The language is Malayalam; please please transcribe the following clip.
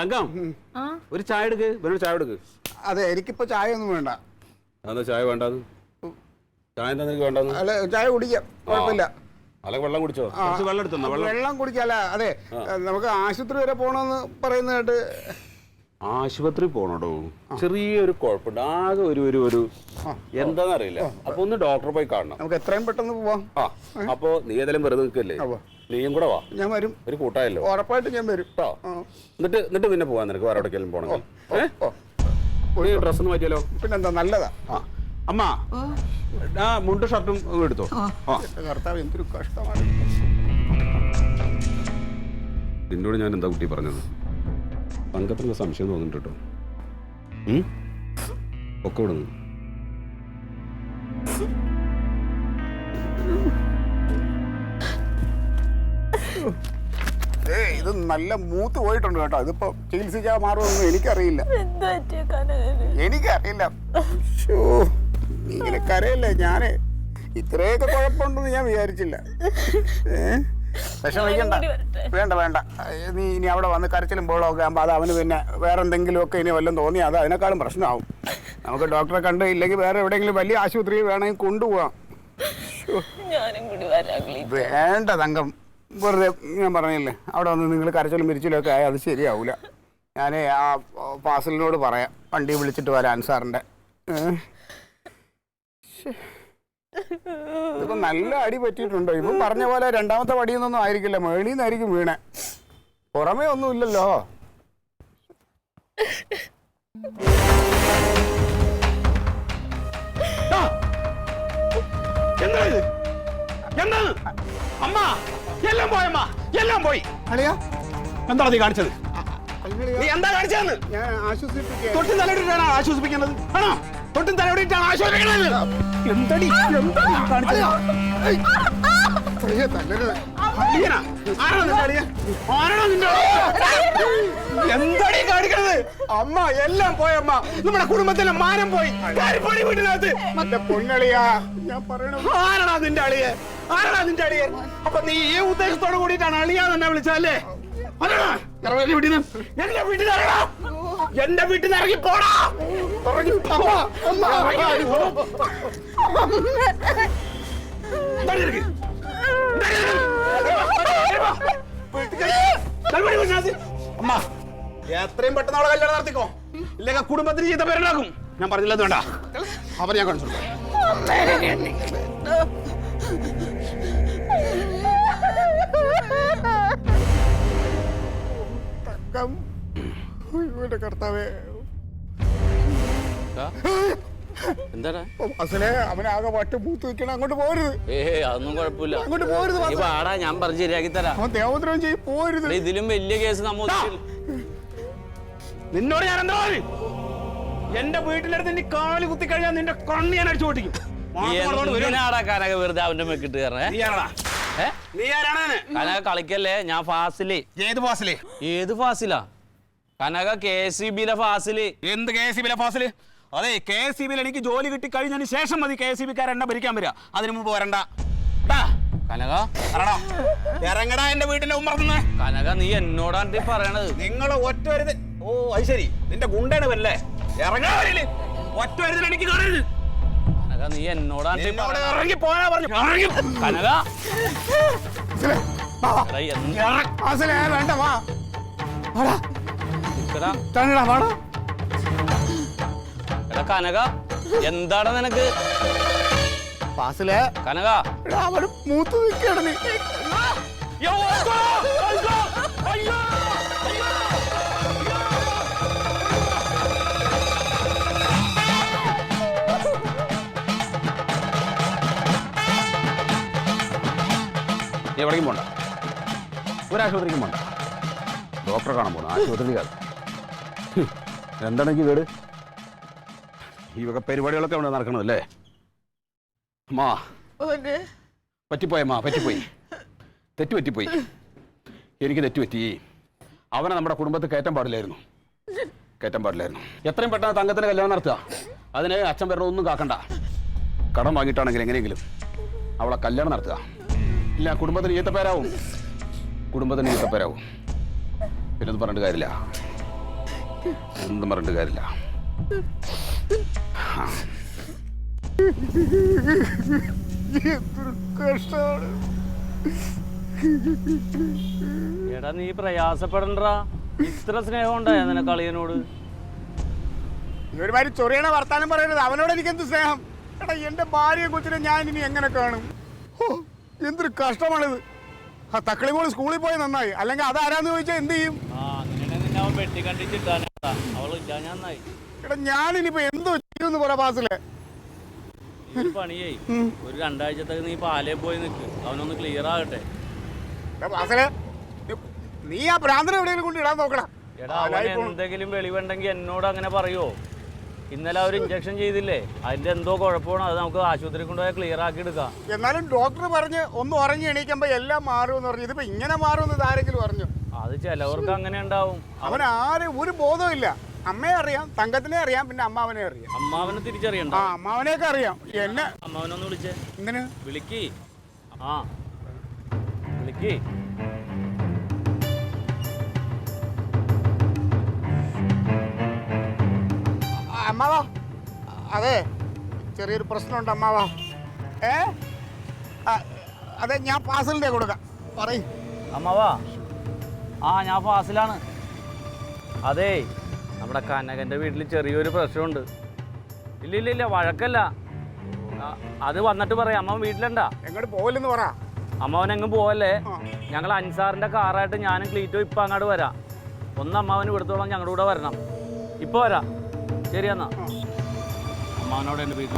തങ്കം ഒരു ചായ എടുക്ക്, ചായ എടുക്ക്. അതെ, എനിക്കിപ്പോ ചായ ഒന്നും വേണ്ട. അതെന്താ ചായ വേണ്ടെന്ന്? ചായ എന്താ നിനക്ക് വേണ്ടെന്ന്? അല്ല, ചായ കുടിക്കാം, കുഴപ്പമില്ല. അല്ല, വെള്ളം കുടിച്ചോ? വെള്ളം എടുത്തോ? വെള്ളം കുടിക്കാല്ല. അതെ, നമുക്ക് ആശുപത്രി വരെ പോകണമെന്ന് പറയുന്നതായിട്ട്. ആശുപത്രി പോണോടോ, ചെറിയൊരു കുഴപ്പമുണ്ട്. ആകെ ഒരു എന്താന്നറിയില്ല. അപ്പൊ ഒന്ന് ഡോക്ടറെ പോയി കാണണം. നമുക്ക് എത്രയും പെട്ടെന്ന് പോവാം. അപ്പൊ നീ ഏതായാലും വെറുതെ നിൽക്കല്ലേ, നീയും കൂടെ വാ. ഞാൻ വരും, ഒരു കൂട്ടായല്ലോ. ഉറപ്പായിട്ട് ഞാൻ വരും. എന്നിട്ട് പിന്നെ പോവാൻ നിനക്ക് വേറെ എവിടേക്കെങ്കിലും പോണെങ്കിൽ. ഡ്രസ് ഒന്ന് മാറ്റിയാലോ? പിന്നെന്താ, നല്ലതാ. അമ്മ മുണ്ടും ഷർട്ടും എടുത്തോ. കർത്താവ്, എന്തൊരു കഷ്ടമാണ്. നിന്നോട് ഞാൻ എന്താ കുട്ടി പറഞ്ഞത്? തങ്കത്തിന് സംശയം തോന്നുന്നുണ്ട് കേട്ടോ. ഒക്കെ വിടുന്നു. ഇത് നല്ല മൂത്ത് പോയിട്ടുണ്ട് കേട്ടോ. ഇതിപ്പോ ചികിത്സിച്ചാൽ മാറുമെന്ന് എനിക്കറിയില്ല. ഇങ്ങനെ കരയല്ലേ, ഞാന് ഇത്രയൊക്കെ കുഴപ്പമുണ്ടെന്ന് ഞാൻ വിചാരിച്ചില്ല. വിഷമിക്കണ്ട, വേണ്ട. നീ ഇനി അവിടെ വന്ന് കരച്ചിലും ബോളമൊക്കെ ആകുമ്പോൾ അത് അവന് പിന്നെ വേറെ എന്തെങ്കിലുമൊക്കെ ഇനി വല്ലതും തോന്നിയാൽ അത് അതിനേക്കാളും പ്രശ്നമാവും. നമുക്ക് ഡോക്ടറെ കണ്ട് ഇല്ലെങ്കിൽ വേറെ എവിടെയെങ്കിലും വലിയ ആശുപത്രിയിൽ വേണമെങ്കിൽ കൊണ്ടുപോവാം. വേണ്ട തങ്കം, വെറുതെ ഞാൻ പറഞ്ഞില്ലേ, അവിടെ വന്ന് നിങ്ങൾ കരച്ചിലും മിരിച്ചിലും ഒക്കെ ആയാൽ അത് ശരിയാവൂല. ഞാൻ ആ ഫാസിലിനോട് പറയാം, വണ്ടി വിളിച്ചിട്ട് വരാൻ സാറിൻ്റെ. ഇതിപ്പോ നല്ല അടി പറ്റിയിട്ടുണ്ടോ? ഇപ്പം പറഞ്ഞ പോലെ രണ്ടാമത്തെ പടിയൊന്നും ആയിരിക്കില്ല, മേളിന്നായിരിക്കും വീണേ, പുറമേ ഒന്നുമില്ലല്ലോ. എല്ലാം പോയി. എന്താ നീ കാണിച്ചത്? നീ എന്താ കാണിച്ചതെന്ന്? ഞാൻ ആശ്വസിപ്പിക്കുക. തൊട്ടും തലയിട്ടാണ് ആശ്വസിപ്പിക്കുന്നത്. ആണോ? തൊട്ടും തലയോടിയിട്ടാണ് ആശ്വസിപ്പിക്കുന്നത്. എന്തടി കാണിക്കണത്? അമ്മ, എല്ലാം പോയമ്മ, നമ്മുടെ കുടുംബത്തിലെ മാനം പോയി. വീട്ടിനകത്ത് പൊന്നളിയാ ഞാൻ പറയണത്. ആരാണാ നിന്റെ അളിയെ? അപ്പൊ നീ ഈ ഉദ്ദേശത്തോട് കൂടിയിട്ടാണ് അളിയാന്ന് എന്നെ വിളിച്ചല്ലേ? എന്റെ വീട്ടിൽ നിന്ന് ഇറങ്ങി പോടാ. അമ്മ, എത്രയും പെട്ടെന്ന് അവളെ കല്യാണം നടത്തിക്കോ, ഇല്ലെങ്കിൽ കുടുംബത്തിന് ചീത്ത പേരുണ്ടാക്കും. ഞാൻ പറഞ്ഞില്ലെന്ന് വേണ്ട, അവർ ഞാൻ കാണിച്ചു. കർത്താവേ, എന്താടാ അവനാകെ വട്ട് മൂത്ത് വെക്കണം. അങ്ങോട്ട് പോരുത്. അതൊന്നും കുഴപ്പമില്ല, അങ്ങോട്ട് പോരുത്. ആടാ, ഞാൻ പറഞ്ഞു ശരിയാക്കി തരാം. അവൻ ദേവദ്രവം ചെയ്ത് പോരുത്. ഇതിലും വലിയ കേസ് നമ്മ നിന്നോട് ഞാൻ എന്താ പറഞ്ഞു? എന്റെ വീട്ടിലെടുത്ത് നിന്റെ കാല് കുത്തി കഴിഞ്ഞാൽ നിന്റെ കണ്ണ് ഞാൻ അടിച്ചു പൊട്ടിക്കും. കനക വെറുതെ അവന്റെ മെക്കിട്ട് കയറേ. കനക കളിക്കല്ലേ, ഞാൻ ഫാസില്. ഏത് ഫാസിലാ? കനക KCB-ലെ ഫാസില്. എന്ത് KCB-ലെ ഫാസില്? അതെ, KCB-ൽ എനിക്ക് ജോലി കിട്ടി കഴിഞ്ഞതിന് ശേഷം മതി KCB-ക്കാരെണ്ണ ഭരിക്കാൻ വരിക. അതിനു മുമ്പ് വരണ്ട. കനക ഇറങ്ങടാ എന്റെ വീട്ടിന്റെ ഉമ്മറന്ന്. കനക, നീ എന്നോടാണ് പറയണത്. നിങ്ങൾ ഒറ്റ വരുത്. ഓ, അത് ശരി, നിന്റെ ഗുണ്ടയാണ് വല്ലേ? ഇറങ്ങാ, ഒറ്റ വരുതിൽ എനിക്ക് കാണരുത്. കനക, നീ എന്നോടാണ് ഇറങ്ങി പോയാ പറഞ്ഞു. കനക വേണ്ട, വാ. കനക, എന്താടാ നിനക്ക്? കനക, അവന് മൂത്ത് നിൽക്കണം. നീ എവിടേക്കും പോണ്ട, ഒരാശുപത്രിക്കും പോണ്ട. ഡോക്ടറെ കാണാൻ പോണം, ആശുപത്രിക്കാണ്. എന്താണെങ്കിൽ വീട് ഈ വക പരിപാടികളൊക്കെ അവിടെ നടക്കണതല്ലേ? അമ്മാ, പറ്റിപ്പോയമ്മാ, പറ്റിപ്പോയി. എനിക്ക് തെറ്റുപറ്റി. അവനെ നമ്മുടെ കുടുംബത്തിൽ കയറ്റാൻ പാടില്ലായിരുന്നു. എത്രയും പെട്ടെന്ന് തങ്കത്തിന് കല്യാണം നടത്തുക. അതിന് അച്ഛൻ വരണമൊന്നും കാക്കണ്ട. കടം വാങ്ങിയിട്ടാണെങ്കിൽ എങ്ങനെയെങ്കിലും അവളെ കല്യാണം നടത്തുക. ഇല്ല, കുടുംബത്തിന് ഈത്തപ്പേരാവും. പിന്നൊന്നും പറഞ്ഞിട്ട് കാര്യമില്ല. ഒന്നും പറഞ്ഞിട്ട് കാര്യമില്ല. എടാ നീ പ്രയാസപ്പെടണ്ടാ, ഇത്ര സ്നേഹം ഉണ്ടായ നിനക്ക് അളിയനോട്? ഒരുമാതിരി ചൊറിയണ വർത്താനം പറയരുത്. അവനോട് എനിക്ക് എന്ത് സ്നേഹം. എടാ എന്റെ ഭാര്യയെ കൊച്ചിനെ ഞാൻ ഇനി എങ്ങനെ കാണും? എന്തൊരു കഷ്ടമാണിത്. ആ തക്കളിമോള് സ്കൂളിൽ പോയി നന്നായി, അല്ലെങ്കിൽ അതാരാന്ന് ചോദിച്ചാൽ എന്ത് ചെയ്യും? എടാ ഞാനിനിപ്പോ എന്തോ ചെയ്യുമെന്ന് പറ ഫാസിലെ. പണിയേ ഒരു 2 ആഴ്ചത്തേക്ക് നീ പാലേ പോയി നിൽക്ക്, അവനൊന്ന് ക്ലിയർ ആകട്ടെ. ഫാസിലെ നീ ആ ഭ്രാന്തനെ എവിടെയെങ്കിലും കൊണ്ട് ഇടാൻ നോക്കണം. എടാ അവൻ എന്തെങ്കിലും വെളിവുണ്ടെങ്കിൽ എന്നോട് അങ്ങനെ പറയോ? ഇന്നലെ ഒരു ഇഞ്ചക്ഷൻ ചെയ്തില്ലേ, അതിന്റെ എന്തോ കുഴപ്പമാണ്, അത് നമുക്ക് ആശുപത്രി കൊണ്ടുപോയി ക്ലിയർ ആക്കി എടുക്കാം. എന്നാലും ഡോക്ടർ പറഞ്ഞ് ഒന്ന് ഉറങ്ങി എണീക്കുമ്പോ എല്ലാം മാറുമെന്ന് പറഞ്ഞു. ഇതിപ്പോ ഇങ്ങനെ മാറുമെന്ന് ആരെങ്കിലും പറഞ്ഞു? അത് ചിലവർക്ക് അങ്ങനെ ഉണ്ടാവും. അവൻ ആരും ഒരു ബോധവും ഇല്ല. അമ്മയെ അറിയാം, തങ്കത്തിനെ അറിയാം, പിന്നെ അമ്മാവനെ അറിയാം. അമ്മാവനെ തിരിച്ചറിയണ്ട? ആ അമ്മാവനെയൊക്കെ അറിയാം. എന്നെ അമ്മാവനൊന്ന് വിളിച്ചേ. എന്തിന്? വിളിക്ക്. ആ വിളിക്ക്. അമ്മാവാ, അതെ ചെറിയൊരു പ്രശ്നമുണ്ട് അമ്മാവാ. അതെ ഞാൻ ഫാസിലിന്റെ കൊടുക്കാം. പറയും അമ്മാവാ. ആ ഞാൻ ഫാസിലാണ്. അതേ നമ്മുടെ കനകൻ്റെ വീട്ടിൽ ചെറിയൊരു പ്രശ്നമുണ്ട്. ഇല്ല വഴക്കല്ല, അത് വന്നിട്ട് പറയാം. അമ്മാവൻ വീട്ടിലുണ്ടാ? എങ്ങോട്ട് പോവില്ലെന്ന് പറ. അമ്മാവൻ എങ്ങും പോവല്ലേ. ഞങ്ങൾ അൻസാറിൻ്റെ കാറായിട്ട് ഞാനും ക്ലീറ്റോ ഇപ്പം അങ്ങോട്ട് വരാം. ഒന്ന് അമ്മാവന് ഇവിടത്തോളം ഞങ്ങളുടെ കൂടെ വരണം. ഇപ്പോൾ വരാം. ശരി എന്നാ. അമ്മാവനോട് എൻ്റെ വീട്ടിൽ